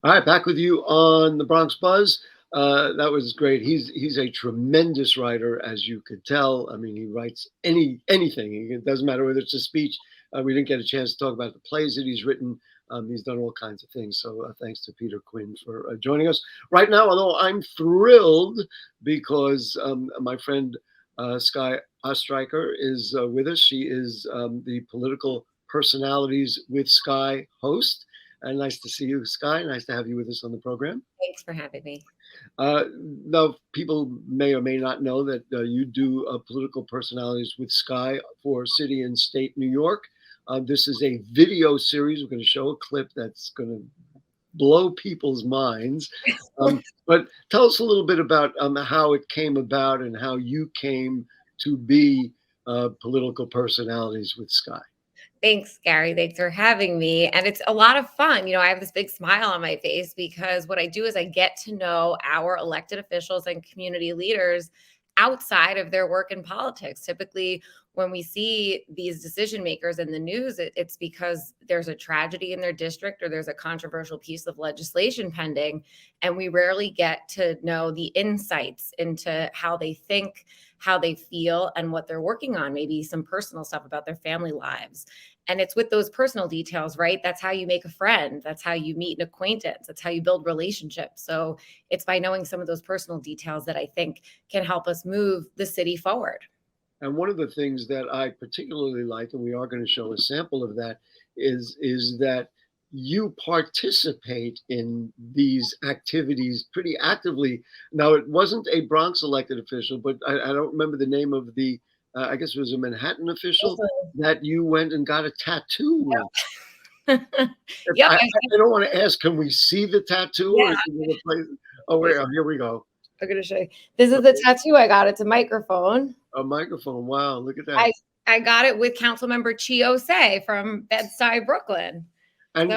All right, back with you on the Bronx Buzz. That was great. He's a tremendous writer, as you could tell. I mean, he writes anything. It doesn't matter whether it's a speech. We didn't get a chance to talk about the plays that he's written. He's done all kinds of things. So thanks to Peter Quinn for joining us right now. Although I'm thrilled because my friend Skye Ostreicher is with us. She is the political personalities with Skye host. Nice to see you, Skye. Nice to have you with us on the program. Thanks for having me. Uh, Now, people may or may not know that you do political personalities with Skye for City and State New York. This is a video series. We're going to show a clip that's going to blow people's minds. But tell us a little bit about how it came about and how you came to be political personalities with Skye. Thanks, Gary. Thanks for having me. And it's a lot of fun. I have this big smile on my face because what I do is I get to know our elected officials and community leaders outside of their work in politics. Typically, when we see these decision makers in the news, it's because there's a tragedy in their district or there's a controversial piece of legislation pending. And we rarely get to know the insights into how they think, how they feel, and what they're working on, maybe some personal stuff about their family lives. And it's with those personal details, right? That's how you make a friend. That's how you meet an acquaintance. That's how you build relationships. So it's by knowing some of those personal details that I think can help us move the city forward. And one of the things that I particularly like, and we are going to show a sample of that, is that you participate in these activities pretty actively. Now, it wasn't a Bronx elected official, but I don't remember the name of the. I guess it was a Manhattan official that you went and got a tattoo with. Yep. I don't want to ask, can we see the tattoo? Or Yeah. is it a place? Oh, wait, here we go. I'm going to show you. This is the tattoo I got. It's a microphone. A microphone. Wow, look at that. I got it with Councilmember Chiose from Bed-Stuy, Brooklyn. And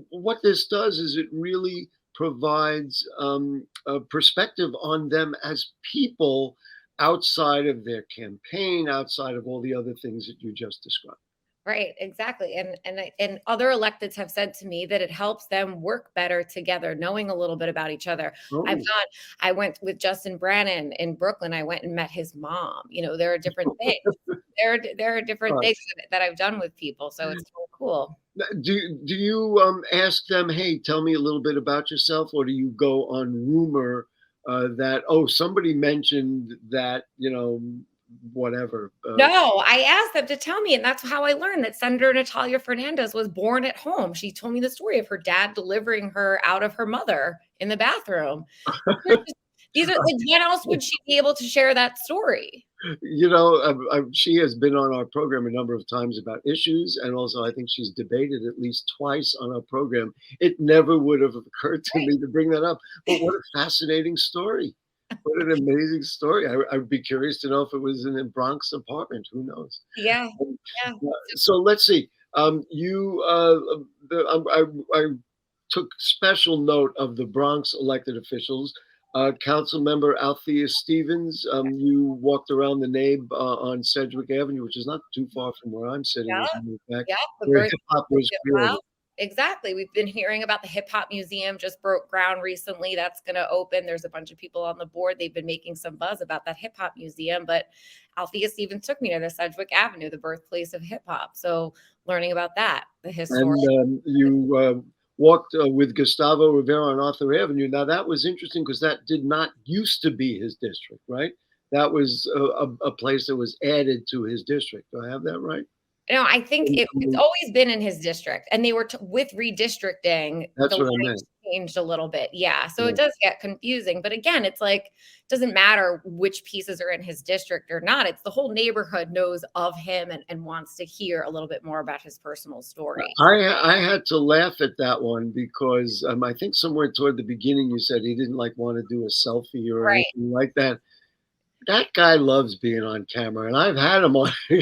what this does is it really provides a perspective on them as people outside of their campaign, outside of all the other things that you just described. Right, exactly. And other electeds have said to me that it helps them work better together, knowing a little bit about each other. Oh. I went with Justin Brannan in Brooklyn. I went and met his mom. There are different things. There are different things that I've done with people. So it's so cool. Do you ask them, hey, tell me a little bit about yourself, or do you go on rumor that, oh, somebody mentioned that, whatever? No, I asked them to tell me, and that's how I learned that Senator Natalia Fernandez was born at home. She told me the story of her dad delivering her out of her mother in the bathroom. These are like, when else would she be able to share that story? She has been on our program a number of times about issues, and also I think she's debated at least twice on our program. It never would have occurred to me to bring that up, but what a fascinating story. What an amazing story. I'd be curious to know if it was in a Bronx apartment. Who knows? Yeah. So let's see. I took special note of the Bronx elected officials. Council member Althea Stevens, you walked around the NABE on Sedgwick Avenue, which is not too far from where I'm sitting. Yeah, where hip hop was created. Exactly. We've been hearing about the Hip Hop Museum, just broke ground recently. That's going to open. There's a bunch of people on the board. They've been making some buzz about that Hip Hop Museum, but Althea Stevens took me to the Sedgwick Avenue, the birthplace of hip hop. So learning about that, the history. And you walked with Gustavo Rivera on Arthur Avenue. Now that was interesting because that did not used to be his district, right? That was a place that was added to his district. Do I have that right? No, I think it's always been in his district, and they were with redistricting. That's what I meant. Changed a little bit, yeah. So it does get confusing, but again, it's like it doesn't matter which pieces are in his district or not. It's the whole neighborhood knows of him and wants to hear a little bit more about his personal story. I had to laugh at that one because I think somewhere toward the beginning you said he didn't want to do a selfie or anything like that. That guy loves being on camera, and I've had him on. So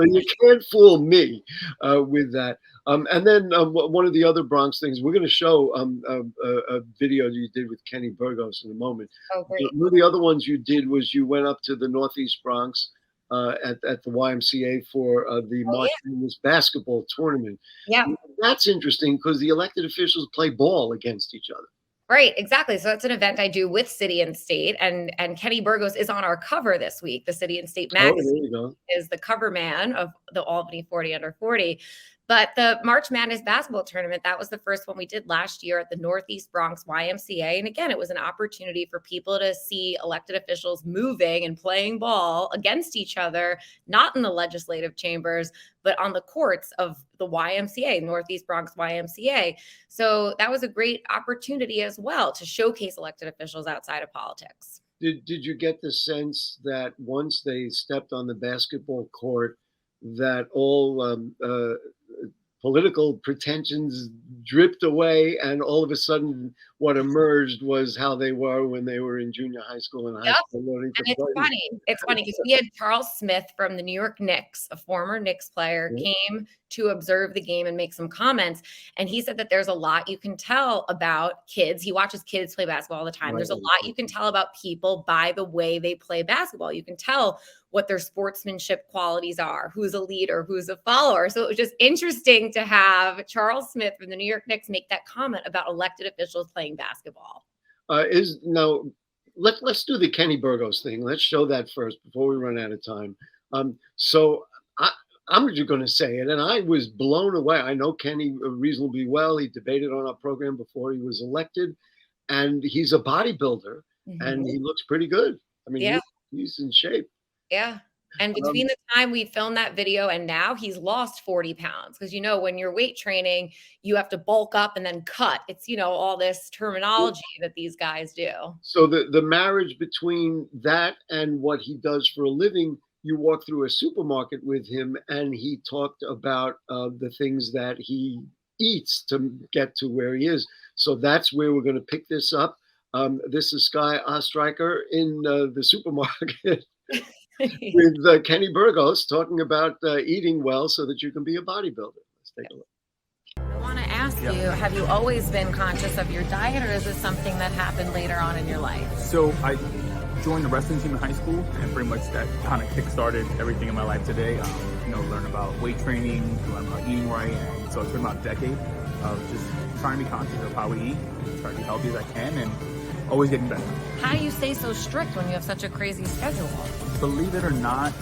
you can't fool me with that. And then one of the other Bronx things, we're going to show a video you did with Kenny Burgos in a moment. Oh, great. One of the other ones you did was you went up to the Northeast Bronx at the YMCA for the Oh, March yeah. Madness basketball tournament. Yeah. That's interesting because the elected officials play ball against each other. Right, exactly. So that's an event I do with City and State, and Kenny Burgos is on our cover this week. The City and State Oh, there magazine you go. is the cover man of the Albany 40 under 40. But the March Madness basketball tournament, that was the first one we did last year at the Northeast Bronx YMCA. And again, it was an opportunity for people to see elected officials moving and playing ball against each other, not in the legislative chambers, but on the courts of the YMCA, Northeast Bronx YMCA. So that was a great opportunity as well to showcase elected officials outside of politics. Did you get the sense that once they stepped on the basketball court, that all political pretensions dripped away, and all of a sudden, what emerged was how they were when they were in junior high school and high Yep. school learning to And it's play? funny. It's funny because we had Charles Smith from the New York Knicks, a former Knicks player, Yeah. came to observe the game and make some comments. And he said that there's a lot you can tell about kids. He watches kids play basketball all the time. There's a Right. lot you can tell about people by the way they play basketball. You can tell what their sportsmanship qualities are, who's a leader, who's a follower. So it was just interesting to have Charles Smith from the New York Knicks make that comment about elected officials playing basketball. Is now let's do the Kenny Burgos thing. Let's show that first before we run out of time. So I'm just going to say it, and I was blown away. I know Kenny reasonably well. He debated on our program before he was elected, and he's a bodybuilder, and he looks pretty good. I mean, Yeah. he's in shape. Yeah. And Um, between the time we filmed that video and now, he's lost 40 pounds. Because, when you're weight training, you have to bulk up and then cut. It's, all this terminology that these guys do. So the marriage between that and what he does for a living, you walk through a supermarket with him, and he talked about the things that he eats to get to where he is. So that's where we're going to pick this up. This is Skye Ostreicher in the supermarket with Kenny Burgos talking about eating well so that you can be a bodybuilder. Let's take a look. I want to ask you, have you always been conscious of your diet, or is this something that happened later on in your life? So I joined the wrestling team in high school, and pretty much that kind of kick-started everything in my life today. Learn about weight training, learn about eating right, and so it's been about a decade of just trying to be conscious of how we eat, try to be healthy as I can, and always getting better. How do you stay so strict when you have such a crazy schedule? Believe it or not,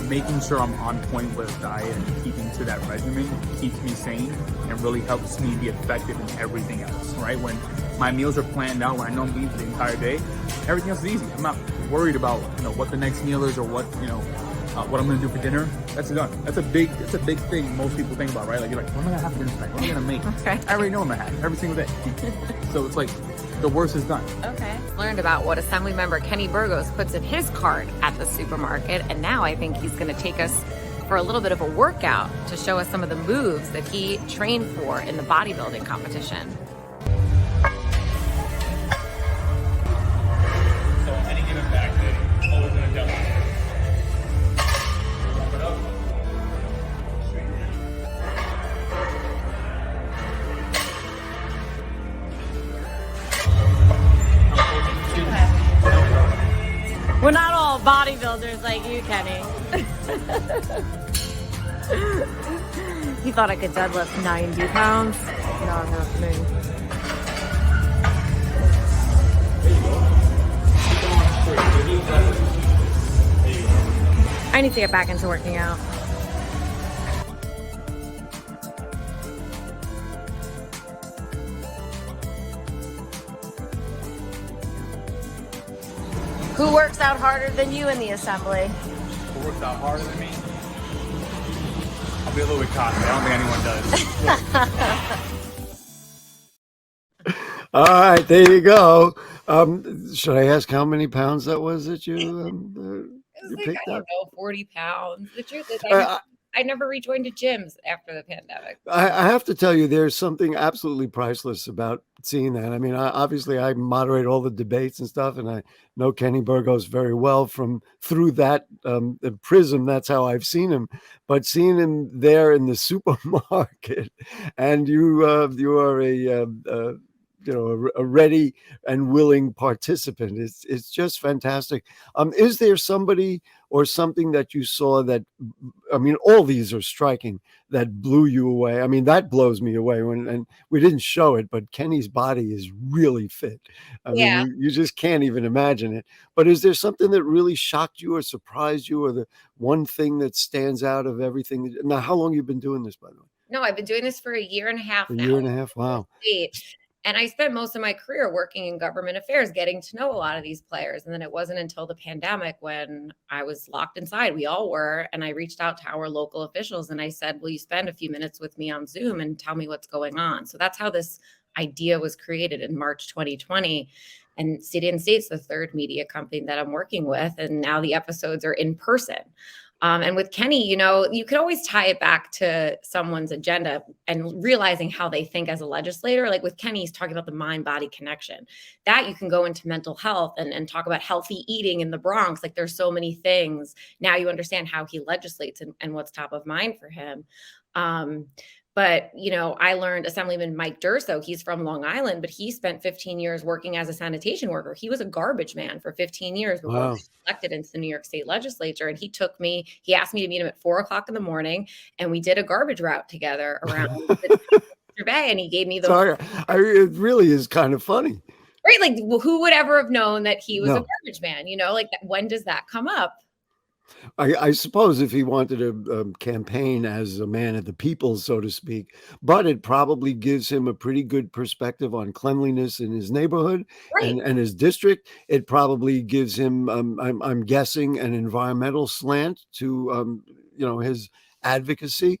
making sure I'm on point with diet and keeping to that regimen keeps me sane and really helps me be effective in everything else, right? When my meals are planned out, when I know I'm eating the entire day, everything else is easy. I'm not worried about, what the next meal is or what I'm gonna do for dinner. That's done. That's a big thing most people think about, right? Like, you're like, what am I gonna have for dinner tonight? What am I gonna make? Okay. I already know what I'm gonna have every single day. So it's like, the worst is done. Okay. Learned about what Assemblymember Kenny Burgos puts in his cart at the supermarket, and now I think he's going to take us for a little bit of a workout to show us some of the moves that he trained for in the bodybuilding competition. So any given back day, always gonna deadlift. Pump it up. We're not all bodybuilders like you, Kenny. You thought I could deadlift 90 pounds? Not happening. I need to get back into working out. Who works out harder than you in the assembly? Who works out harder than me? I'll be a little bit cocky. I don't think anyone does. All right, there you go. Should I ask how many pounds that was that you picked I don't up? know, 40 pounds. The truth is, I I never rejoined gyms after the pandemic. I have to tell you, there's something absolutely priceless about seeing that. I mean, obviously, I moderate all the debates and stuff, and I know Kenny Burgos very well through that prism. That's how I've seen him. But seeing him there in the supermarket, and you are a ready and willing participant. It's just fantastic. Is there somebody or something that you saw that, I mean, all these are striking, that blew you away? I mean, that blows me away and we didn't show it, but Kenny's body is really fit. I mean, Yeah. you just can't even imagine it. But is there something that really shocked you or surprised you, or the one thing that stands out of everything? Now, how long have you been doing this, by the way? No, I've been doing this for a year and a half A now. year and a half. Wow. And I spent most of my career working in government affairs, getting to know a lot of these players. And then it wasn't until the pandemic when I was locked inside, we all were, and I reached out to our local officials and I said, will you spend a few minutes with me on Zoom and tell me what's going on? So that's how this idea was created in March 2020. And City and State's the third media company that I'm working with. And now the episodes are in person. And with Kenny, you know, you could always tie it back to someone's agenda and realizing how they think as a legislator. Like with Kenny, he's talking about the mind-body connection. That you can go into mental health and talk about healthy eating in the Bronx. Like there's so many things. Now you understand how he legislates and what's top of mind for him. But, you know, I learned Assemblyman Mike Durso, he's from Long Island, but he spent 15 years working as a sanitation worker. He was a garbage man for 15 years before he was elected into the New York State legislature. And he asked me to meet him at 4:00 in the morning. And we did a garbage route together around the Bay. And he gave me Sorry, it really is kind of funny. Right. Like, who would ever have known that he was a garbage man? You know, like when does that come up? I suppose if he wanted to campaign as a man of the people, so to speak, but it probably gives him a pretty good perspective on cleanliness in his neighborhood and his district. It probably gives him, I'm guessing, an environmental slant to, you know, his advocacy.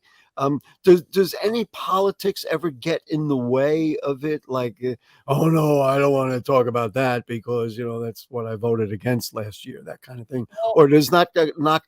Does any politics ever get in the way of it? Like, oh no, I don't want to talk about that because, you know, that's what I voted against last year, that kind of thing. Or does not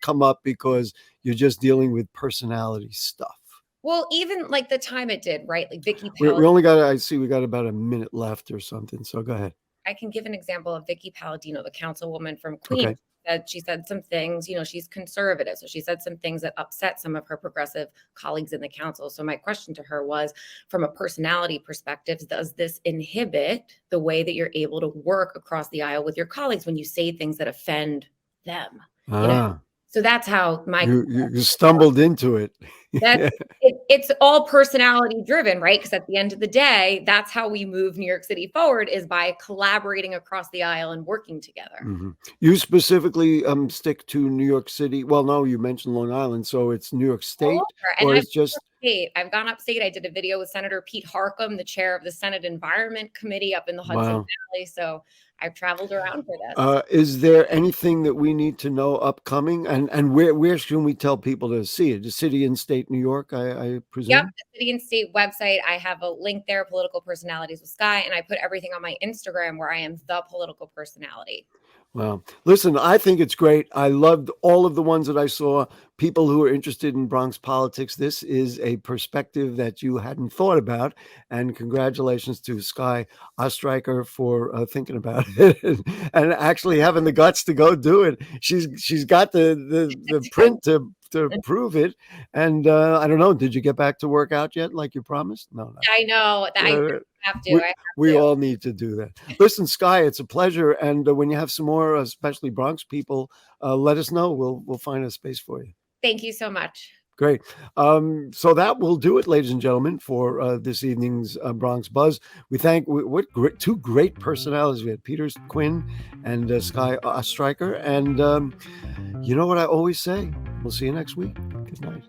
come up because you're just dealing with personality stuff? Well, even like the time it did, right? Like Vicky We Palladino. only got, I see we got about a minute left or something. So go ahead. I can give an example of Vicky Palladino, the councilwoman from Queens. Okay. That she said some things, you know, she's conservative. So she said some things that upset some of her progressive colleagues in the council. So my question to her was, from a personality perspective, does this inhibit the way that you're able to work across the aisle with your colleagues when you say things that offend them? You know? So that's how you stumbled into it. It's all personality driven, right? Because at the end of the day, that's how we move New York City forward, is by collaborating across the aisle and working together. Mm-hmm. You specifically stick to New York City. Well, no, you mentioned Long Island, so it's New York State, or it's just upstate. I've gone upstate. I did a video with Senator Pete Harcum, the chair of the Senate Environment Committee up in the Hudson Valley. So I've traveled around for this. Is there anything that we need to know upcoming, and where should we tell people to see it? The City and State New York, I presume? Yep, the City and State website. I have a link there, Political Personalities with Skye, and I put everything on my Instagram where I am the political personality. Well, listen, I think it's great. I loved all of the ones that I saw. People who are interested in Bronx politics, this is a perspective that you hadn't thought about. And congratulations to Skye Ostreicher for thinking about it and actually having the guts to go do it. She's got the print to prove it. And I don't know, did you get back to work out yet like you promised? No. I know. I have to. We all need to do that. Listen, Skye, it's a pleasure. And when you have some more, especially Bronx people, let us know. We'll find a space for you. Thank you so much. Great. So that will do it, ladies and gentlemen, for this evening's Bronx Buzz. We thank two great personalities. We had Peter Quinn and Skye Ostreicher. And you know what I always say? We'll see you next week. Good night.